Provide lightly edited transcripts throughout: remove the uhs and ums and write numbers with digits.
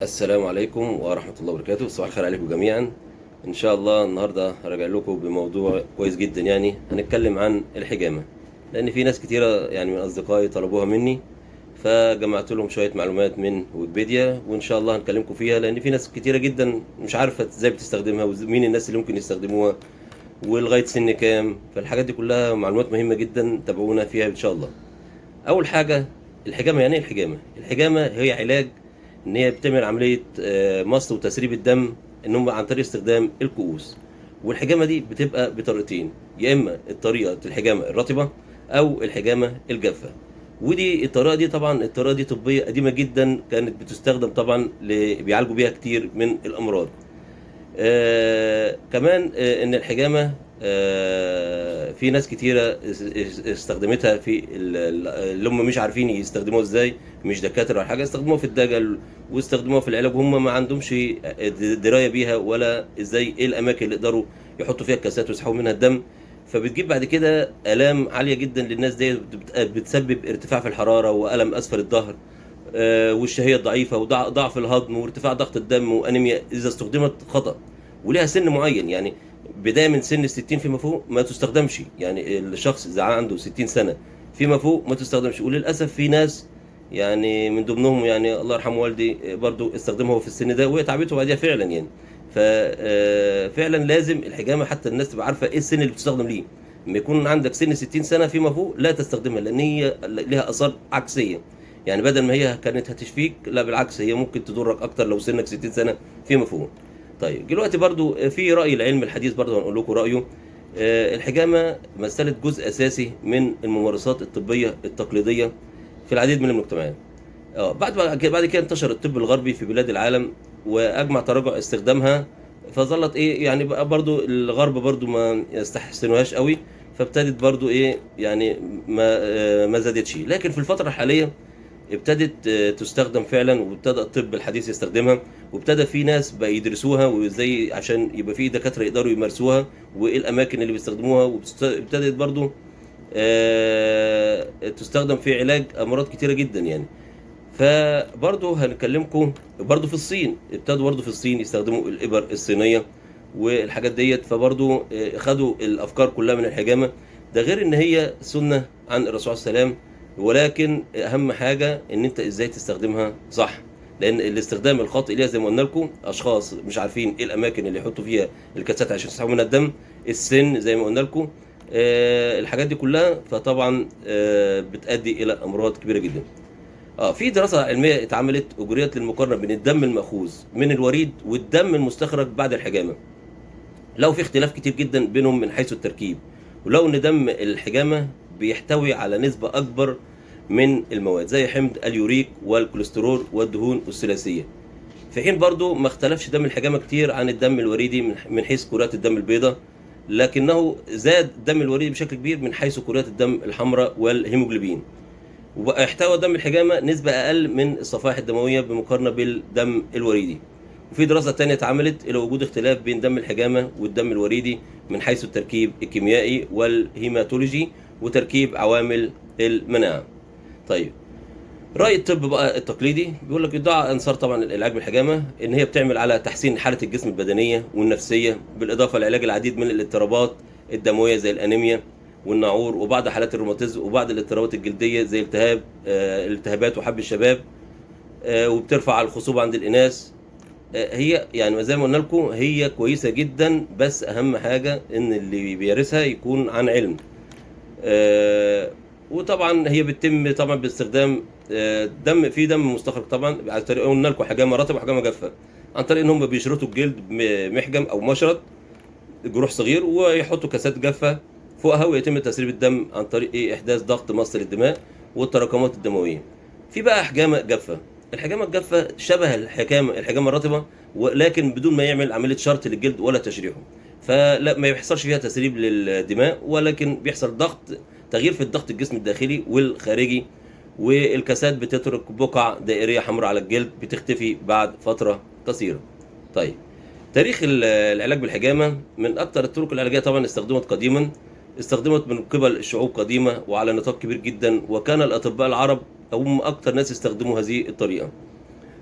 السلام عليكم ورحمة الله وبركاته. صباح الخير عليكم جميعا. إن شاء الله النهاردة هرجع لكم بموضوع كويس جدا، يعني هنتكلم عن الحجامة، لأن في ناس كتيرة يعني من أصدقائي طلبوها مني، فجمعت لهم شوية معلومات من ويكيبيديا، وإن شاء الله هنكلمكم فيها، لأن في ناس كتيرة جدا مش عارفة إزاي بتستخدمها ومين الناس اللي ممكن يستخدموها ولغاية سن كام. فالحاجات دي كلها معلومات مهمة جدا، تابعونا فيها إن شاء الله. أول حاجة، الحجامة يعني إيه الحجامة؟ الحجامة هي علاج ان هي بتعمل عمليه مصل وتسريب الدم، ان هم عن طريق استخدام الكؤوس. والحجامه دي بتبقى بطريقتين، يا اما الطريقه الحجامه الرطبه او الحجامه الجافه. ودي الطريقه دي طبعا الطريقه دي طبيه قديمه جدا، كانت بتستخدم طبعا بيعالجوا بيها كتير من الامراض. كمان ان الحجامه في ناس كتيره استخدمتها في اللي هم مش عارفين يستخدموها ازاي، مش دكاتره ولا حاجه، استخدموها في الدجل واستخدموها في العلاج وهم ما عندهمش درايه بيها، ولا ازاي ايه الاماكن اللي يقدروا يحطوا فيها الكاسات ويسحبوا منها الدم. فبتجيب بعد كده الام عاليه جدا للناس دي، بتسبب ارتفاع في الحراره والم اسفل الظهر، والشهيه الضعيفه وضعف الهضم وارتفاع ضغط الدم وانيميا اذا استخدمت خطا. وليها سن معين، يعني بدايه من سن 60 فيما فوق ما تستخدمش، يعني الشخص اذا عنده 60 سنه فيما فوق ما تستخدمش. وللاسف في ناس يعني من ضمنهم يعني الله يرحم والدي برضو استخدمها هو في السن ده وهي تعبته بعدها فعلا يعني. ففعلا لازم الحجامه حتى الناس تبقى عارفه ايه السن اللي بتستخدم ليه. لما يكون عندك سن 60 سنه فيما فوق لا تستخدمها، لان هي لها اثار عكسيه. يعني بدل ما هي كانت هتشفيك، لا بالعكس هي ممكن تضرك اكتر لو سنك 60 سنه فيما فوق. طيب دلوقتي برضو في رأي العلم الحديث، برضو هنقول لكم رأيه. الحجامة مثلت جزء أساسي من الممارسات الطبية التقليدية في العديد من المجتمعات. بعد كده انتشر الطب الغربي في بلاد العالم وأجمع تراجع استخدامها. فظلت إيه يعني بقى برضو الغرب برضو ما يستحسنوهاش قوي، فابتدت برضو إيه يعني ما زادتش. لكن في الفترة الحالية ابتدت تستخدم فعلا، وابتدى الطب الحديث يستخدمها، وابتدى في ناس بقى يدرسوها وازاي عشان يبقى في دكاتره يقدروا يمارسوها، وايه الاماكن اللي بيستخدموها. وابتدت برضو تستخدم في علاج امراض كتيره جدا يعني. فبرضو هنكلمكم برضو في الصين، ابتدوا برضو في الصين يستخدموا الابر الصينيه والحاجات ديت. فبرضو خدوا الافكار كلها من الحجامه. ده غير ان هي سنه عن الرسول صلى الله عليه وسلم، ولكن اهم حاجه ان انت ازاي تستخدمها صح. لان الاستخدام الخاطئ ليها زي ما قلنا لكم، اشخاص مش عارفين ايه الاماكن اللي يحطوا فيها الكاسات عشان يسحبوا منها الدم، السن زي ما قلنا لكم، الحاجات دي كلها. فطبعا بتؤدي الى امراض كبيره جدا. في دراسه علميه اتعملت اجريت للمقارنه بين الدم المأخوذ من الوريد والدم المستخرج بعد الحجامه. لو في اختلاف كتير جدا بينهم من حيث التركيب، ولو ان دم الحجامه بيحتوي على نسبه اكبر من المواد زي حمض اليوريك والكوليسترول والدهون الثلاثيه، في حين برضو ما اختلفش دم الحجامه كتير عن الدم الوريدي من حيث كرات الدم البيضاء، لكنه زاد الدم الوريدي بشكل كبير من حيث كرات الدم الحمراء والهيموجلوبين. وبقى يحتوي دم الحجامه نسبه اقل من الصفائح الدمويه بمقارنه بالدم الوريدي. وفي دراسه تانية اتعملت الى وجود اختلاف بين دم الحجامه والدم الوريدي من حيث التركيب الكيميائي والهيماتولوجي وتركيب عوامل المناعه. طيب رأي الطب بقى التقليدي بيقول لك يدعى أنصار طبعا العلاج بالحجامة إن هي بتعمل على تحسين حالة الجسم البدنية والنفسية، بالإضافة لعلاج العديد من الاضطرابات الدموية زي الأنيميا والناعور وبعض حالات الروماتيزم وبعض الاضطرابات الجلدية زي التهابات وحب الشباب، وبترفع الخصوبة عند الإناث. هي يعني زي ما قلنا لكم هي كويسة جدا، بس أهم حاجة إن اللي بيمارسها يكون عن علم. وطبعا هي بتتم طبعا باستخدام دم، في دم مستخرج طبعا عن طريق قلنا لكم حجامه رطبه وحجامه جافه، عن طريق ان هم بيشرطوا الجلد بمحجم او مشرط جروح صغير ويحطوا كاسات جافه فوقها، ويتم تسريب الدم عن طريق احداث ضغط مصل الدماء والتراكمات الدمويه. في بقى حجامه جافه. الحجامه الجافه شبه الحجامه الرطبه، ولكن بدون ما يعمل عمليه شرط للجلد ولا تشريحه. فلا ما بيحصلش فيها تسريب للدماء، ولكن بيحصل تغيير في الضغط الجسم الداخلي والخارجي، والكاسات بتترك بقع دائريه حمراء على الجلد بتختفي بعد فتره قصيره. طيب تاريخ العلاج بالحجامه، من اكثر الطرق العلاجيه طبعا استخدمت قديما، استخدمت من قبل الشعوب قديمه وعلى نطاق كبير جدا، وكان الاطباء العرب هم اكثر ناس استخدموا هذه الطريقه.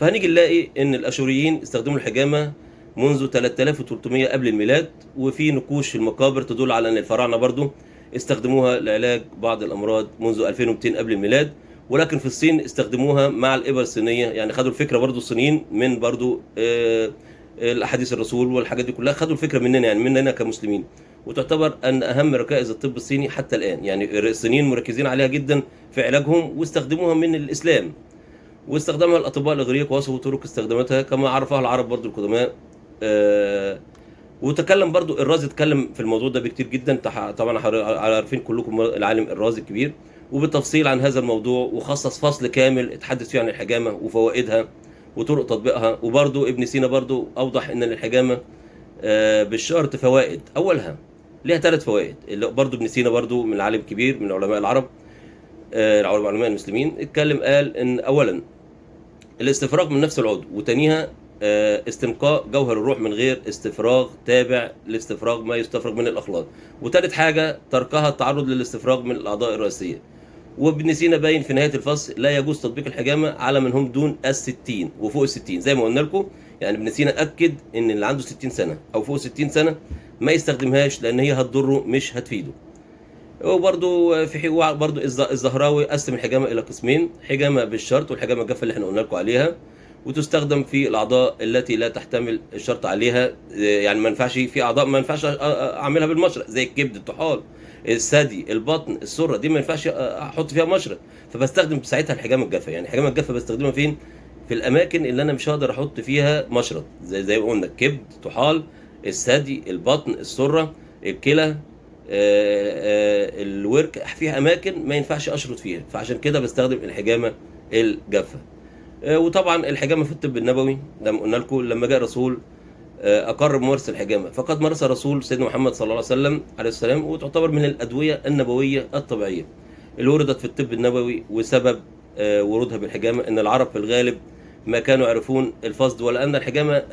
فهنيجي نلاقي ان الاشوريين استخدموا الحجامه منذ 3300 قبل الميلاد، وفي نقوش في المقابر تدل على ان الفراعنه برضو استخدموها لعلاج بعض الامراض منذ 2200 قبل الميلاد. ولكن في الصين استخدموها مع الابر الصينيه، يعني خدوا الفكره برضو الصينيين من برضو الاحاديث الرسول والحاجات دي كلها، خدوا الفكره مننا يعني مننا كمسلمين. وتعتبر ان اهم ركائز الطب الصيني حتى الان، يعني الصينيين مركزين عليها جدا في علاجهم، واستخدموها من الاسلام، واستخدمها الاطباء الاغريق ووصفوا طرق استخداماتها كما عرفها العرب برضو القدماء. وتكلم برضو الرازي، اتكلم في الموضوع ده بكتير جدا، طبعا عارفين كلكم العالم الرازي الكبير، وبالتفصيل عن هذا الموضوع، وخصص فصل كامل اتحدث فيه عن الحجامه وفوائدها وطرق تطبيقها. وبرضو ابن سينا برضو اوضح ان الحجامه بالشرط فوائد، اولها ليها 3 فوائد. اللي برضو ابن سينا برضو من عالم كبير من علماء العرب، علماء المسلمين، اتكلم قال ان اولا الاستفراغ من نفس العضو، وتانيها استنقاء جوهر الروح من غير استفراغ تابع لاستفراغ ما يستفرغ من الاخلاق، وتالت حاجه تركها التعرض للاستفراغ من الاعضاء الرئيسيه. وابن سينا باين في نهايه الفصل لا يجوز تطبيق الحجامه على من هم دون ال60 وفوق ال60 زي ما قلنا لكم. يعني ابن سينا اكد ان اللي عنده 60 سنه او فوق 60 سنه ما يستخدمهاش، لان هي هتضره مش هتفيده. وبرضو برضو الزهراوي قسم الحجامه الى قسمين: حجامه بالشرط والحجامه الجافه اللي احنا قلنا لكم عليها، وتستخدم في الاعضاء التي لا تحتمل الشرط عليها. يعني ما ينفعش في اعضاء ما ينفعش اعملها بالمشرط، زي الكبد، الطحال، الثدي، البطن، السره، دي ما ينفعش احط فيها مشرط، فبستخدم ساعتها الحجامه الجافه. يعني الحجامه الجافه بستخدمها فين؟ في الاماكن اللي انا مش هقدر احط فيها مشرط، زي ما قلنا الكبد، طحال، الثدي، البطن، السره، الكلى، الورك، فيها اماكن ما ينفعش اشرط فيها، فعشان كده بستخدم الحجامه الجافه. وطبعا الحجامه في الطب النبوي لما قلنا لكم، لما جاء الرسول اقر بممارسه الحجامه، فقد مارسها الرسول سيدنا محمد صلى الله عليه وسلم عليه السلام، وتعتبر من الادويه النبويه الطبيعيه اللي وردت في الطب النبوي. وسبب ورودها بالحجامه ان العرب في الغالب ما كانوا يعرفون الفصد، ولا ان الحجامه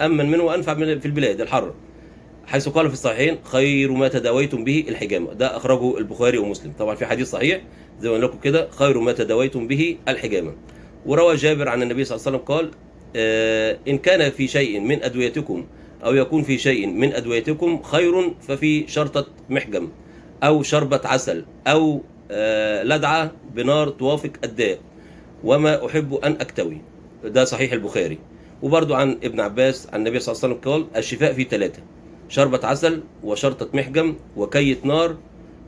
امن منه وانفع من في البلاد الحاره، حيث قال في الصحيحين: خير ما تداويتم به الحجامه. ده اخرجه البخاري ومسلم. طبعا في حديث صحيح زي ما قلنا لكم كده: خير ما تداويتم به الحجامه. وروى جابر عن النبي صلى الله عليه وسلم قال: ان كان في شيء من ادويتكم او يكون في شيء من ادويتكم خير ففي شرطه محجم، او شربة عسل، او لدعه بنار توافق الداء، وما احب ان اكتوي. ده صحيح البخاري. وبرضو عن ابن عباس عن النبي صلى الله عليه وسلم قال: الشفاء في 3: شربة عسل، وشرطة محجم، وكية نار،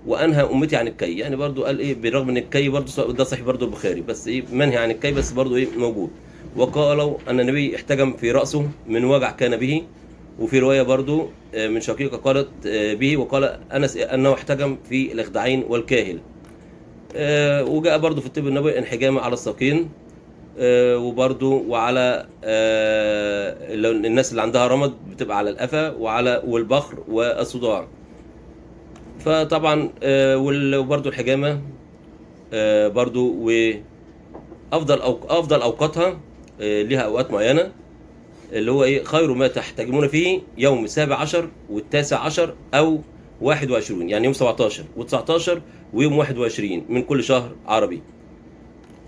وانهى امتي عن الكي. يعني برضو قال ايه، بالرغم ان الكي برضو ده صحيح برضو البخاري، بس ايه منهي عن الكي، بس برضو ايه موجود. وقالوا ان النبي احتجم في راسه من وجع كان به. وفي روايه برضو من شقيقه قالت به، وقال انس انه احتجم في الاخدعين والكاهل. وجاء برضو في الطب النبوي انحجامه على الساقين، وبرضو وعلى الناس اللي عندها رمد بتبقى على القفا وعلى والبخر والصداع. فطبعا وبرضو الحجامه برضو افضل اوقاتها لها اوقات معينه، اللي هو ايه: خير ما تحتجمون فيه يوم 17 و19 او 21، يعني يوم 17 و19 ويوم 21 من كل شهر عربي.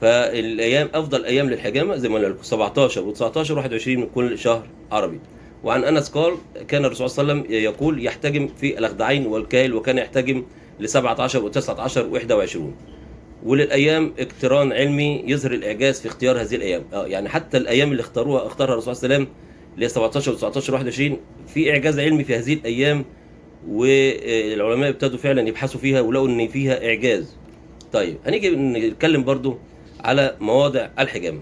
فالايام افضل ايام للحجامه زي ما قلنا لكم 17 و19 و21 من كل شهر عربي. وعن انس قال: كان الرسول صلى الله عليه وسلم يقول: يحتجم في الاخدعين والكاهل، وكان يحتجم ل 17 و19 و21. وللايام اقتران علمي يظهر الاعجاز في اختيار هذه الايام. يعني حتى الايام اللي اختارها الرسول صلى الله عليه وسلم اللي هي 17 و19 و21 في اعجاز علمي في هذه الايام، والعلماء ابتدوا فعلا يبحثوا فيها ولقوا ان فيها اعجاز. طيب هنيجي نتكلم برضو على مواضع الحجامه.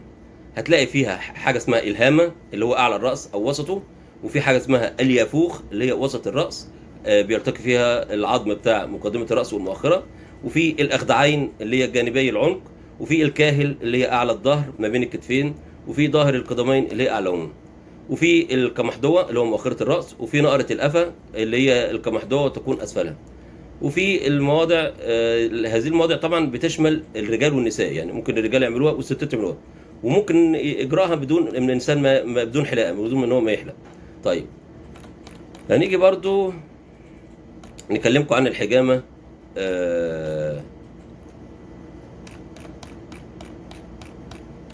هتلاقي فيها حاجه اسمها الهامه اللي هو اعلى الراس او وسطه، وفي حاجه اسمها اليافوخ اللي هي وسط الراس بيلتقي فيها العظم بتاع مقدمه الراس والمؤخره، وفي الاخدعين اللي هي جانبي العنق، وفي الكاهل اللي هي اعلى الظهر ما بين الكتفين، وفي ظهر القدمين اللي هي اعلاهم، وفي القمحدوه اللي هو مؤخره الراس، وفي نقره القفا اللي هي القمحدوه تكون اسفلها. وفي المواضع هذه المواضع طبعا بتشمل الرجال والنساء، يعني ممكن الرجال يعملوها والستات يعملوها، وممكن اجراها بدون من الانسان ما بدون حلاقه، بدون ان هو ما يحلق. طيب هنيجي برضو نكلمكم عن الحجامه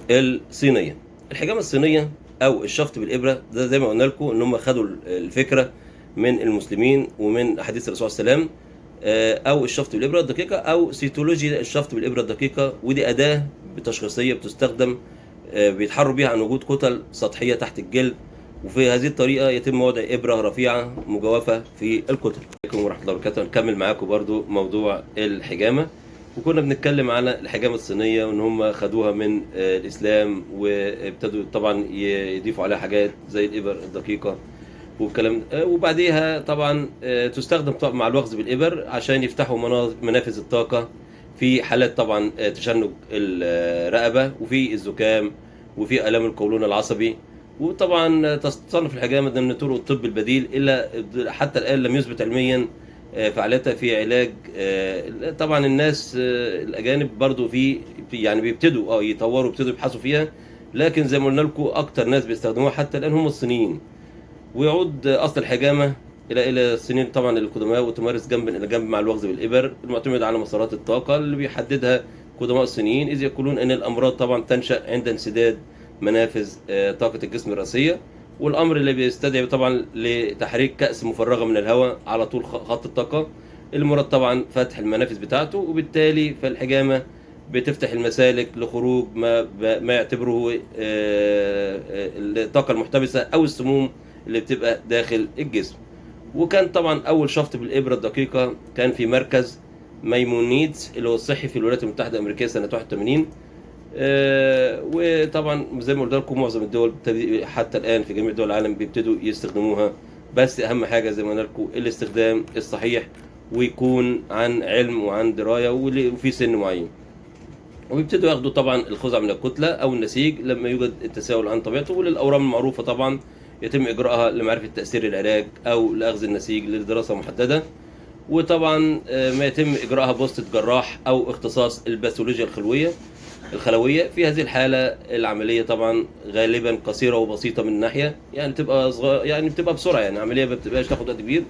الصينيه. الحجامه الصينيه او الشفط بالابره ده زي ما قلنا لكم ان هم خدوا الفكره من المسلمين ومن احاديث الرسول صلى الله عليه وسلم، او الشفط بالابره الدقيقه او سيتولوجيا الشفط بالابره الدقيقه، ودي اداه تشخيصيه بتستخدم بيتحروا بيها عن وجود كتل سطحيه تحت الجلد، وفي هذه الطريقه يتم وضع ابره رفيعه مجوفه في الكتل. عليكم ورحمه الله وبركاته. نكمل معاكم برضو موضوع الحجامه، وكنا بنتكلم على الحجامه الصينيه وان هم خدوها من الاسلام، وابتدوا طبعا يضيفوا عليها حاجات زي الابر الدقيقه والكلام، وبعديها طبعا تستخدم مع الوخز بالإبر عشان يفتحوا منافذ الطاقة في حالات طبعا تشنج الرقبة وفي الزكام وفي آلام القولون العصبي. وطبعا تصنف الحجامة ضمن طرق الطب البديل، إلا حتى الآن لم يثبت علميا فعاليتها في علاج. طبعا الناس الأجانب برضو في يعني بيبتدوا يطوروا، بيبتدوا يبحثوا فيها، لكن زي ما قلنا لكم أكتر ناس بيستخدموها حتى الآن هم الصينيين. ويعود اصل الحجامه الى السنين طبعا القدماء، وتمارس جنبا الى جنب مع الوخز بالابر المعتمد على مسارات الطاقه اللي بيحددها قدماء الصينيين، اذ يقولون ان الامراض طبعا تنشا عند انسداد منافذ طاقه الجسم الرئيسيه، والامر اللي بيستدعي طبعا لتحريك كأس مفرغه من الهواء على طول خط الطاقه. المراد طبعا فتح المنافذ بتاعته، وبالتالي فالحجامه بتفتح المسالك لخروج ما يعتبره الطاقه المحتبسه او السموم اللي بتبقى داخل الجسم. وكان طبعا اول شفط بالابره الدقيقه كان في مركز مايمونيدز اللي هو الصحي في الولايات المتحده الامريكيه سنه 81. وطبعا زي ما قلت لكم معظم الدول حتى الان في جميع دول العالم بيبتدوا يستخدموها، بس اهم حاجه زي ما قلنا لكم الاستخدام الصحيح، ويكون عن علم وعن درايه وفي سن معين. وبيبتدوا ياخدوا طبعا الخزع من الكتله او النسيج لما يوجد التساؤل عن طبيعته، وللاورام المعروفه طبعا يتم اجراءها لمعرفه تاثير العلاج او لاخذ النسيج لدراسه محدده. وطبعا ما يتم اجراءها بواسطه جراح او اختصاص الباثولوجيا الخلويه. في هذه الحاله العمليه طبعا غالبا قصيره وبسيطه من ناحيه، يعني بتبقى يعني بتبقى بسرعه، يعني عمليه ما بتبقاش تاخد وقت كبير.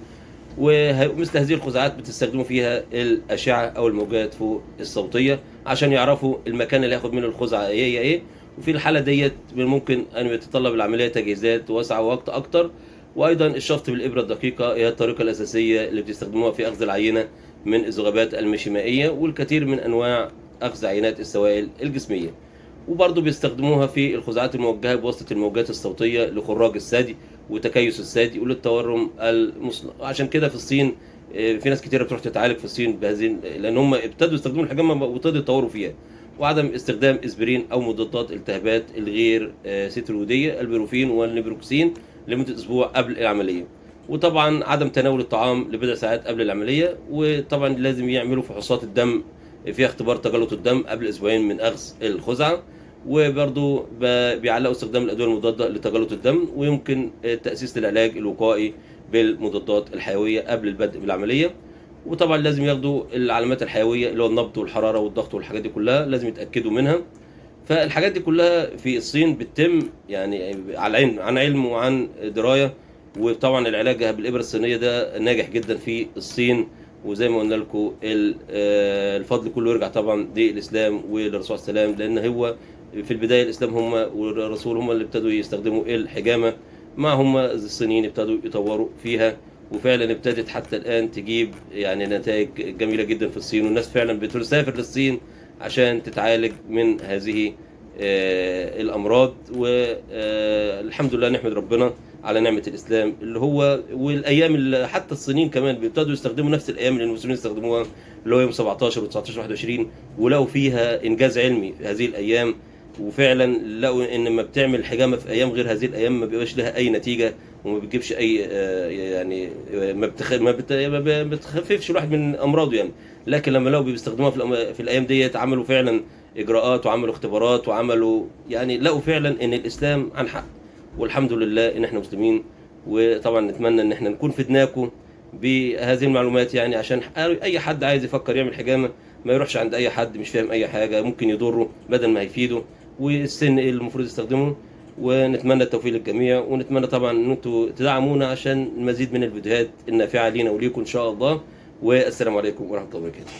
ومثل هذه الخزعات بتستخدموا فيها الاشعه او الموجات فوق الصوتيه عشان يعرفوا المكان اللي هياخد منه الخزعه هي ايه. وفي الحاله ديت ممكن ان يتطلب العمليه تجهيزات واسعه ووقت اكتر. وايضا الشفط بالابره الدقيقه هي الطريقه الاساسيه اللي بتستخدموها في اخذ العينه من الذبابات المشيمائيه والكثير من انواع اخذ عينات السوائل الجسميه. وبرضه بيستخدموها في الخزعات الموجهه بواسطه الموجات الصوتيه لخراج الثدي وتكيس الثدي وللتورم المصنع. عشان كده في الصين في ناس كتيره بتروح تتعالج في الصين بهذه، لان هم ابتدوا يستخدموا الحجامه وابتدوا يطوروا فيها. وعدم استخدام اسبرين او مضادات التهابات الغير ستيرويديه البروفين والنبروكسين لمده اسبوع قبل العمليه. وطبعا عدم تناول الطعام لبضع ساعات قبل العمليه. وطبعا لازم يعملوا فحوصات الدم فيها اختبار تجلط الدم قبل اسبوعين من اخذ الخزعه. وبرضه بيعلقوا استخدام الادويه المضاده لتجلط الدم، ويمكن تاسيس العلاج الوقائي بالمضادات الحيويه قبل البدء بالعمليه. وطبعا لازم ياخدوا العلامات الحيويه اللي هو النبض والحراره والضغط والحاجات دي كلها لازم يتاكدوا منها. فالحاجات دي كلها في الصين بتتم يعني عن علم وعن درايه. وطبعا العلاج بالابره الصينيه ده ناجح جدا في الصين. وزي ما قلنا لكم الفضل كله يرجع طبعا للاسلام وللرسول صلى الله عليه وسلم، لان هو في البدايه الاسلام هم والرسول هم اللي ابتدوا يستخدموا الحجامه، مع هم الصينيين ابتدوا يطوروا فيها. وفعلا ابتدت حتى الان تجيب يعني نتائج جميله جدا في الصين، والناس فعلا بتسافر للصين عشان تتعالج من هذه الامراض. والحمد لله نحمد ربنا على نعمه الاسلام اللي هو، والايام اللي حتى الصينيين كمان بيبتدوا يستخدموا نفس الايام اللي المسلمين استخدموها، اللي هو يوم 17 و19 و21، ولقوا فيها انجاز علمي في هذه الايام. وفعلا لقوا ان لما بتعمل حجامه في ايام غير هذه الايام ما بيبقاش لها اي نتيجه، وما بتجيبش اي يعني ما بتخففش الواحد من امراضه يعني. لكن لما لقوا بيستخدموها في الايام ديت عملوا فعلا اجراءات وعملوا اختبارات وعملوا يعني لقوا فعلا ان الاسلام عن حق. والحمد لله ان احنا مسلمين. وطبعا نتمنى ان احنا نكون فدناكم بهذه المعلومات، يعني عشان اي حد عايز يفكر يعمل حجامه ما يروحش عند اي حد مش فاهم اي حاجه ممكن يضره بدل ما هيفيده. والسن ايه اللي المفروض يستخدمه. ونتمنى التوفيق للجميع، ونتمنى طبعا ان انتم تدعمونا عشان المزيد من الفيديوهات النافعه لينا وليكم ان شاء الله. والسلام عليكم ورحمه الله وبركاته.